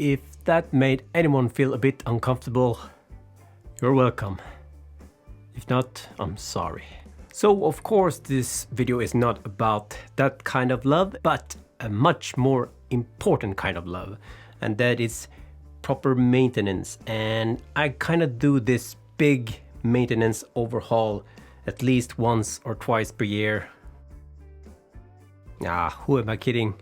If that made anyone feel a bit uncomfortable, you're welcome. If not, I'm sorry. So of course this video is not about that kind of love, but a much more important kind of love, and that is proper maintenance. And I kind of do this big maintenance overhaul at least once or twice per year. Who am I kidding?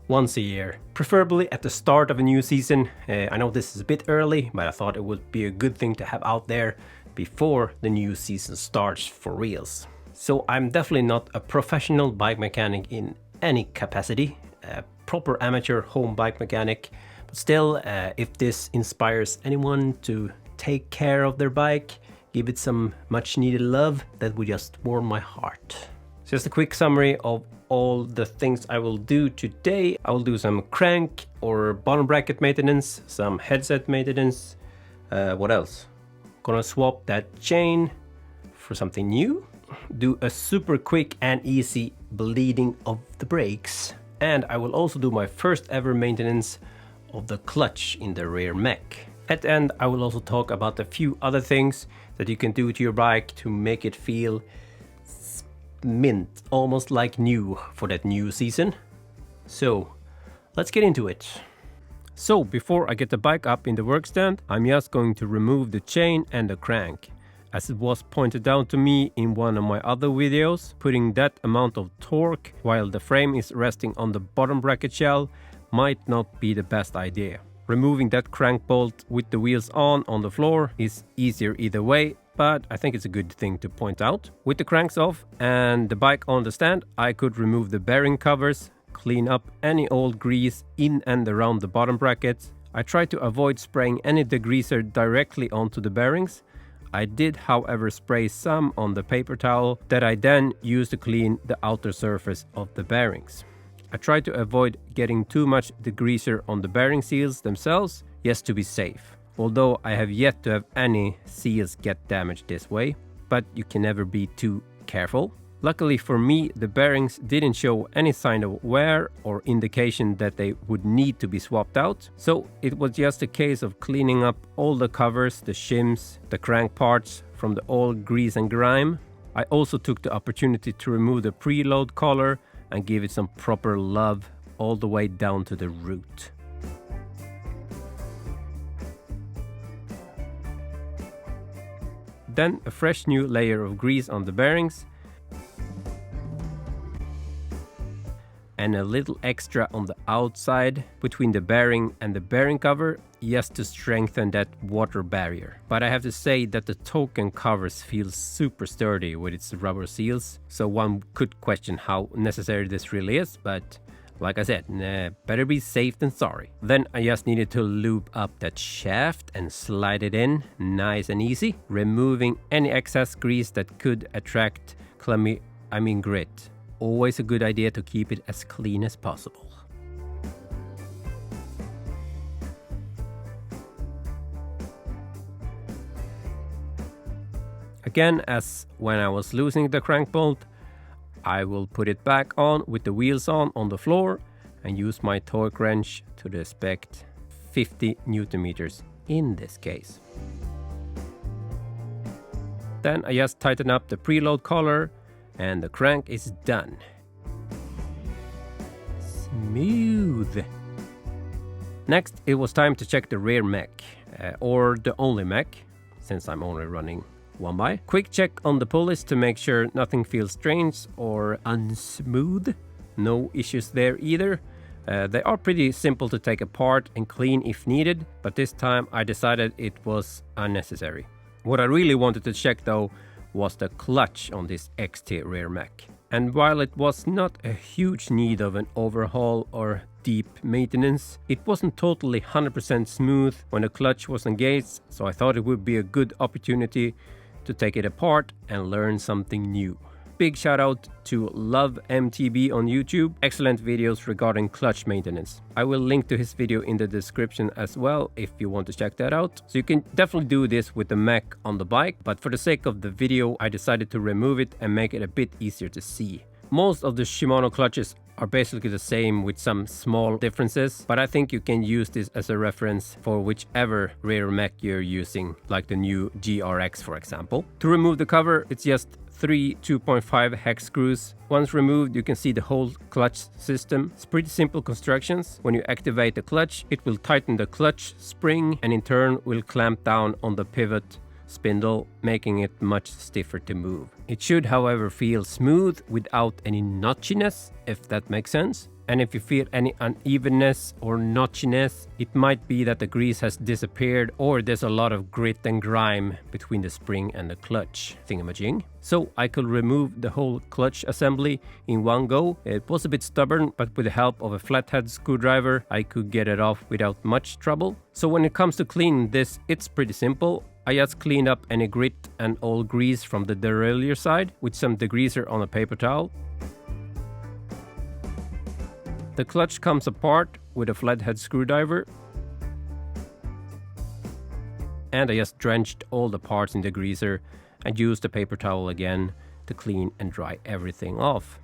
Once a year, preferably at the start of a new season. I know this is a bit early, but I thought it would be a good thing to have out there before the new season starts for reals. So I'm definitely not a professional bike mechanic in any capacity, a proper amateur home bike mechanic, but still, if this inspires anyone to take care of their bike, give it some much needed love, that would just warm my heart. Just a quick summary of all the things I will do today. I will do some crank or bottom bracket maintenance, some headset maintenance. What else? Gonna swap that chain for something new. Do a super quick and easy bleeding of the brakes. And I will also do my first ever maintenance of the clutch in the rear mech. At the end, I will also talk about a few other things that you can do to your bike to make it feel mint, almost like new for that new season. So let's get into it. So before I get the bike up in the work stand, I'm just going to remove the chain and the crank. As it was pointed out to me in one of my other videos, putting that amount of torque while the frame is resting on the bottom bracket shell might not be the best idea. Removing that crank bolt with the wheels on the floor is easier either way, but I think it's a good thing to point out. With the cranks off and the bike on the stand, I could remove the bearing covers, clean up any old grease in and around the bottom brackets. I tried to avoid spraying any degreaser directly onto the bearings. I did, however, spray some on the paper towel that I then used to clean the outer surface of the bearings. I tried to avoid getting too much degreaser on the bearing seals themselves, just to be safe. Although I have yet to have any seals get damaged this way, but you can never be too careful. Luckily for me, the bearings didn't show any sign of wear or indication that they would need to be swapped out, so it was just a case of cleaning up all the covers, the shims, the crank parts from the old grease and grime. I also took the opportunity to remove the preload collar and give it some proper love all the way down to the root. Then a fresh new layer of grease on the bearings and a little extra on the outside between the bearing and the bearing cover, just to strengthen that water barrier. But I have to say that the token covers feel super sturdy with its rubber seals, so one could question how necessary this really is, but like I said, better be safe than sorry. Then I just needed to lube up that shaft and slide it in, nice and easy, removing any excess grease that could attract grit. Always a good idea to keep it as clean as possible. Again, as when I was losing the crank bolt, I will put it back on with the wheels on the floor and use my torque wrench to the spec 50 Newton meters in this case. Then I just tighten up the preload collar and the crank is done. Smooth. Next, it was time to check the rear mech, or the only mech, since I'm only running one by. Quick check on the pulleys to make sure nothing feels strange or unsmooth. No issues there either. They are pretty simple to take apart and clean if needed, but this time I decided it was unnecessary. What I really wanted to check though was the clutch on this XT rear mech. And while it was not a huge need of an overhaul or deep maintenance, it wasn't totally 100% smooth when the clutch was engaged, so I thought it would be a good opportunity to take it apart and learn something new. Big shout out to Love MTB on YouTube. Excellent videos regarding clutch maintenance. I will link to his video in the description as well if you want to check that out. So you can definitely do this with the mech on the bike, but for the sake of the video I decided to remove it and make it a bit easier to see. Most of the Shimano clutches are basically the same with some small differences, but I think you can use this as a reference for whichever rear mech you're using, like the new GRX for example. To remove the cover, it's just 3 2.5 hex screws. Once removed, you can see the whole clutch system. It's pretty simple constructions. When you activate the clutch, it will tighten the clutch spring and in turn will clamp down on the pivot spindle, making it much stiffer to move. It should, however, feel smooth without any notchiness, if that makes sense. And if you feel any unevenness or notchiness, it might be that the grease has disappeared or there's a lot of grit and grime between the spring and the clutch thingamajig. So I could remove the whole clutch assembly in one go. It was a bit stubborn, but with the help of a flathead screwdriver, I could get it off without much trouble. So when it comes to cleaning this, it's pretty simple. I just cleaned up any grit and old grease from the derailleur side with some degreaser on a paper towel. The clutch comes apart with a flathead screwdriver. And I just drenched all the parts in degreaser and used the paper towel again to clean and dry everything off.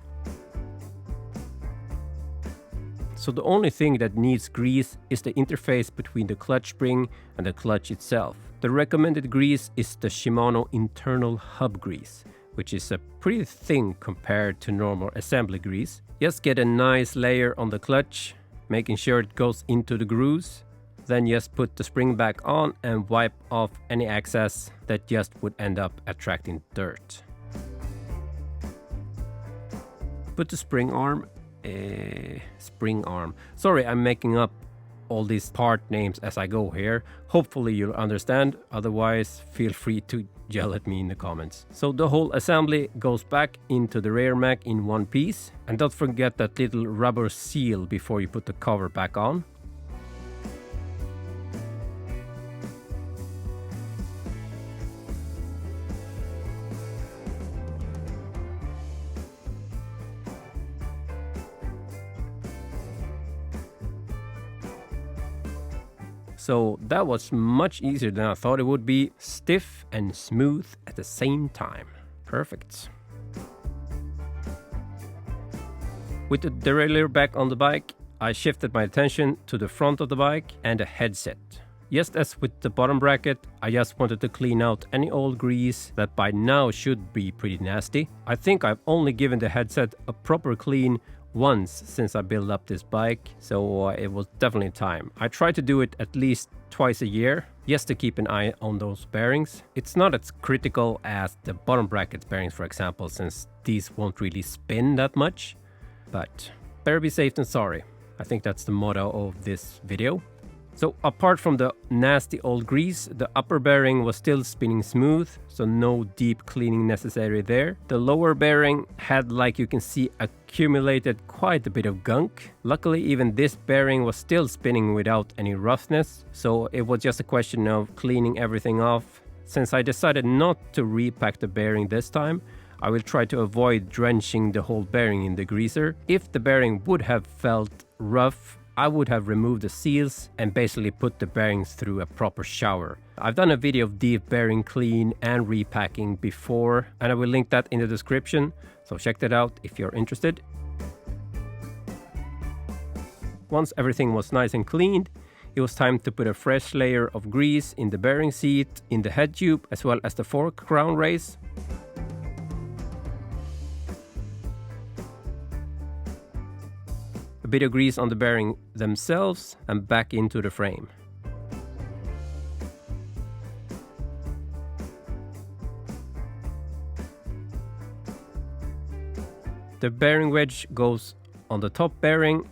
So the only thing that needs grease is the interface between the clutch spring and the clutch itself. The recommended grease is the Shimano Internal Hub grease, which is a pretty thin compared to normal assembly grease. Just get a nice layer on the clutch, making sure it goes into the grooves. Then just put the spring back on and wipe off any excess that just would end up attracting dirt. Put the spring arm. Sorry, I'm making up all these part names as I go here. Hopefully you'll understand, otherwise feel free to yell at me in the comments. So the whole assembly goes back into the rear mech in one piece, and don't forget that little rubber seal before you put the cover back on. So that was much easier than I thought it would be. Stiff and smooth at the same time. Perfect. With the derailleur back on the bike, I shifted my attention to the front of the bike and the headset. Just as with the bottom bracket, I just wanted to clean out any old grease that by now should be pretty nasty. I think I've only given the headset a proper clean once since I built up this bike, so it was definitely time. I try to do it at least twice a year, just to keep an eye on those bearings. It's not as critical as the bottom bracket bearings, for example, since these won't really spin that much, but better be safe than sorry. I think that's the motto of this video. So apart from the nasty old grease, the upper bearing was still spinning smooth, so no deep cleaning necessary there. The lower bearing had, like you can see, accumulated quite a bit of gunk. Luckily, even this bearing was still spinning without any roughness, so it was just a question of cleaning everything off. Since I decided not to repack the bearing this time, I will try to avoid drenching the whole bearing in degreaser. If the bearing would have felt rough, I would have removed the seals and basically put the bearings through a proper shower. I've done a video of deep bearing clean and repacking before, and I will link that in the description, so check that out if you're interested. Once everything was nice and cleaned, it was time to put a fresh layer of grease in the bearing seat, in the head tube, as well as the fork crown race. A bit of grease on the bearing themselves and back into the frame. The bearing wedge goes on the top bearing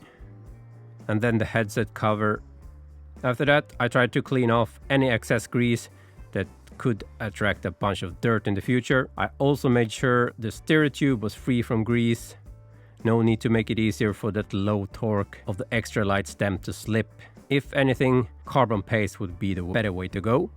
and then the headset cover. After that, I tried to clean off any excess grease that could attract a bunch of dirt in the future. I also made sure the stereo tube was free from grease. No need to make it easier for that low torque of the extra light stem to slip. If anything, carbon paste would be the better way to go.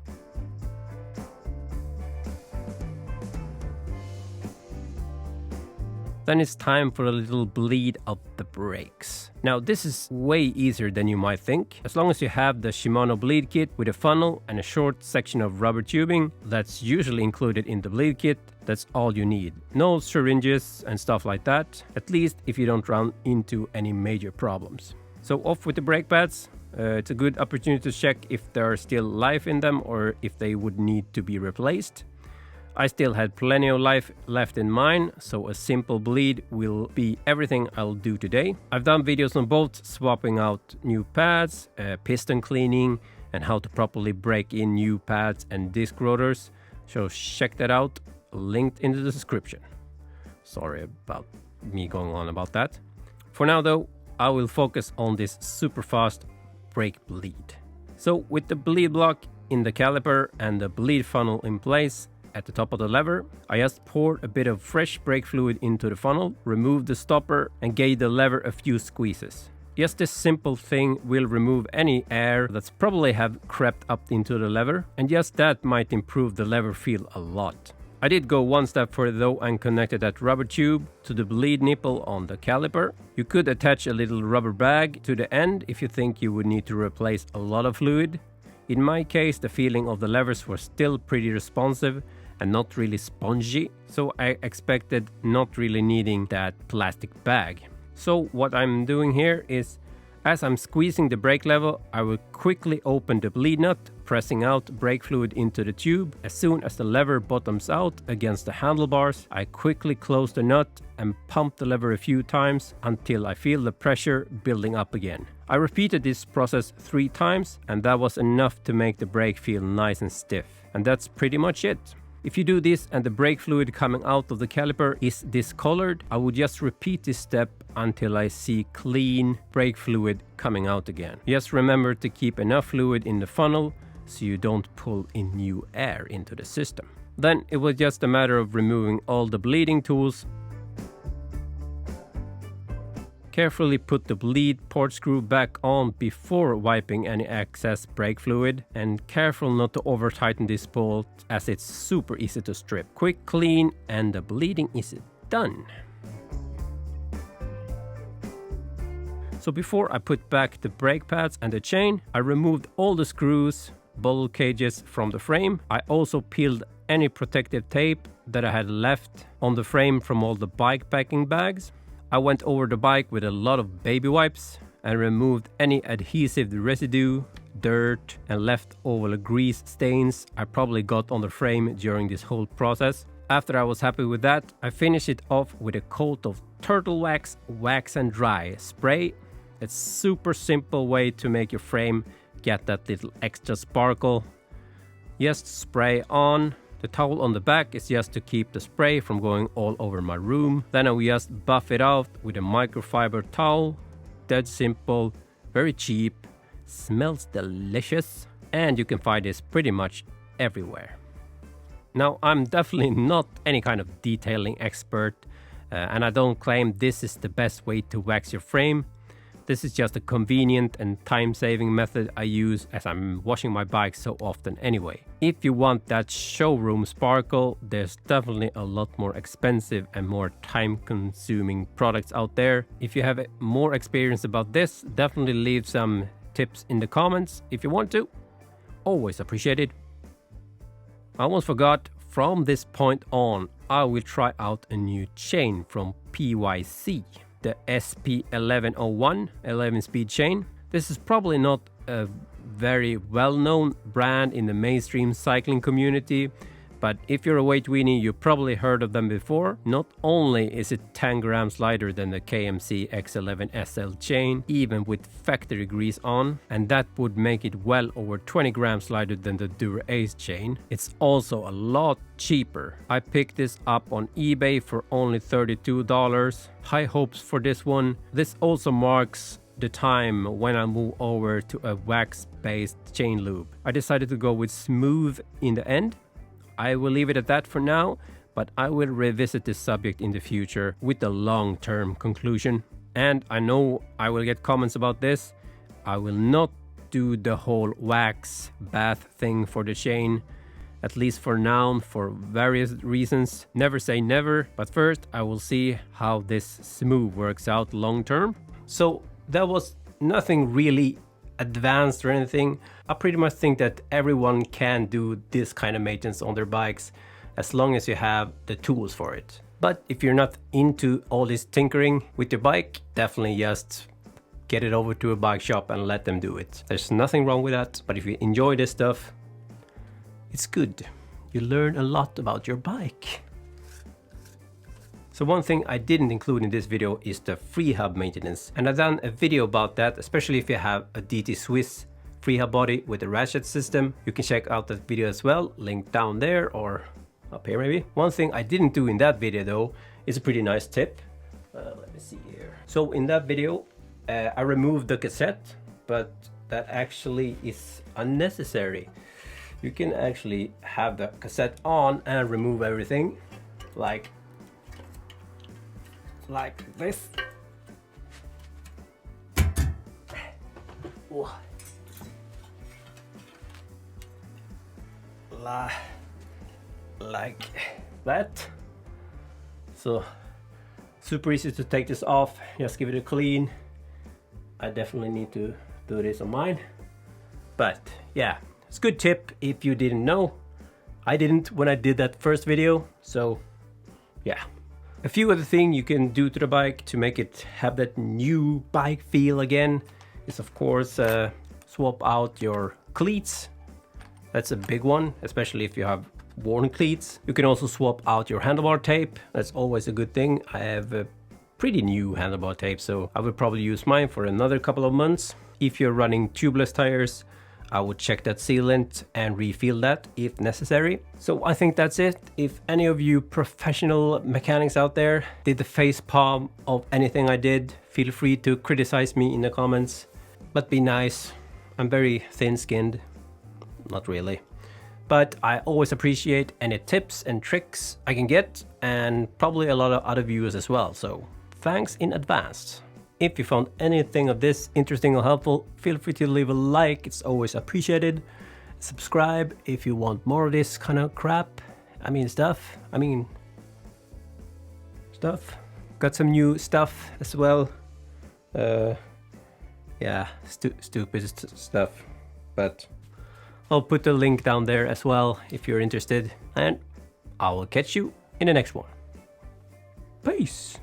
Then it's time for a little bleed of the brakes. Now this is way easier than you might think. As long as you have the Shimano bleed kit with a funnel and a short section of rubber tubing that's usually included in the bleed kit, That's all you need. No syringes and stuff like that, at least if you don't run into any major problems. So off with the brake pads. It's a good opportunity to check if there are still life in them or if they would need to be replaced. I still had plenty of life left in mine, so a simple bleed will be everything I'll do today. I've done videos on both swapping out new pads, piston cleaning, and how to properly break in new pads and disc rotors, so check that out, linked in the description. Sorry about me going on about that. For now though, I will focus on this super fast brake bleed. So with the bleed block in the caliper and the bleed funnel in place at the top of the lever, I just poured a bit of fresh brake fluid into the funnel, removed the stopper and gave the lever a few squeezes. Just this simple thing will remove any air that's probably have crept up into the lever, and just that might improve the lever feel a lot. I did go one step further though and connected that rubber tube to the bleed nipple on the caliper. You could attach a little rubber bag to the end if you think you would need to replace a lot of fluid. In my case, the feeling of the levers was still pretty responsive and not really spongy, so I expected not really needing that plastic bag. So what I'm doing here is, as I'm squeezing the brake lever, I will quickly open the bleed nut, pressing out brake fluid into the tube. As soon as the lever bottoms out against the handlebars, I quickly close the nut and pump the lever a few times until I feel the pressure building up again. I repeated this process 3 times, and that was enough to make the brake feel nice and stiff. And that's pretty much it. If you do this and the brake fluid coming out of the caliper is discolored, I would just repeat this step until I see clean brake fluid coming out again. Just remember to keep enough fluid in the funnel so you don't pull in new air into the system. Then it was just a matter of removing all the bleeding tools. Carefully put the bleed port screw back on before wiping any excess brake fluid, and careful not to over tighten this bolt as it's super easy to strip. Quick clean and the bleeding is done. So before I put back the brake pads and the chain, I removed all the screws, bottle cages from the frame. I also peeled any protective tape that I had left on the frame from all the bike packing bags. I went over the bike with a lot of baby wipes and removed any adhesive residue, dirt and leftover grease stains I probably got on the frame during this whole process. After I was happy with that, I finished it off with a coat of Turtle Wax Wax and Dry spray. It's super simple way to make your frame get that little extra sparkle. Just spray on. The towel on the back is just to keep the spray from going all over my room. Then I will just buff it out with a microfiber towel. Dead simple, very cheap, smells delicious, and you can find this pretty much everywhere. Now, I'm definitely not any kind of detailing expert, and I don't claim this is the best way to wax your frame. This is just a convenient and time-saving method I use as I'm washing my bike so often anyway. If you want that showroom sparkle, there's definitely a lot more expensive and more time-consuming products out there. If you have more experience about this, definitely leave some tips in the comments if you want to. Always appreciated. I almost forgot, from this point on, I will try out a new chain from PYC. The SP1101 11-speed chain. This is probably not a very well-known brand in the mainstream cycling community, but if you're a weight weenie, you probably heard of them before. Not only is it 10 grams lighter than the KMC X11 SL chain, even with factory grease on, and that would make it well over 20 grams lighter than the Dura-Ace chain. It's also a lot cheaper. I picked this up on eBay for only $32. High hopes for this one. This also marks the time when I move over to a wax-based chain lube. I decided to go with smooth in the end. I will leave it at that for now, but I will revisit this subject in the future with a long-term conclusion. And I know I will get comments about this. I will not do the whole wax bath thing for the chain, at least for now, for various reasons. Never say never, but first I will see how this smooth works out long term. So that was nothing really advanced or anything. I pretty much think that everyone can do this kind of maintenance on their bikes. as long as you have the tools for it. But if you're not into all this tinkering with your bike, definitely just get it over to a bike shop and let them do it. There's nothing wrong with that, but if you enjoy this stuff, it's good. You learn a lot about your bike. So one thing I didn't include in this video is the free hub maintenance. And I've done a video about that, especially if you have a DT Swiss free hub body with a ratchet system. You can check out that video as well, link down there or up here maybe. One thing I didn't do in that video though is a pretty nice tip. Let me see here. So in that video, I removed the cassette, but that actually is unnecessary. You can actually have the cassette on and remove everything like this. Like that. So super easy to take this off, just give it a clean. I definitely need to do this on mine, but yeah, it's a good tip if you didn't know. I didn't when I did that first video, so yeah. A few other things you can do to the bike to make it have that new bike feel again is of course swap out your cleats. That's a big one, especially if you have worn cleats. You can also swap out your handlebar tape. That's always a good thing. I have a pretty new handlebar tape, so I would probably use mine for another couple of months. If you're running tubeless tires, I would check that sealant and refill that if necessary. So I think that's it. If any of you professional mechanics out there did the face palm of anything I did, feel free to criticize me in the comments, but be nice. I'm very thin-skinned, not really. But I always appreciate any tips and tricks I can get, and probably a lot of other viewers as well, so thanks in advance. If you found anything of this interesting or helpful, feel free to leave a like, it's always appreciated. Subscribe if you want more of this kind of crap. Stuff. Got some new stuff as well. Yeah, stupid stuff, but I'll put the link down there as well if you're interested, and I will catch you in the next one. Peace!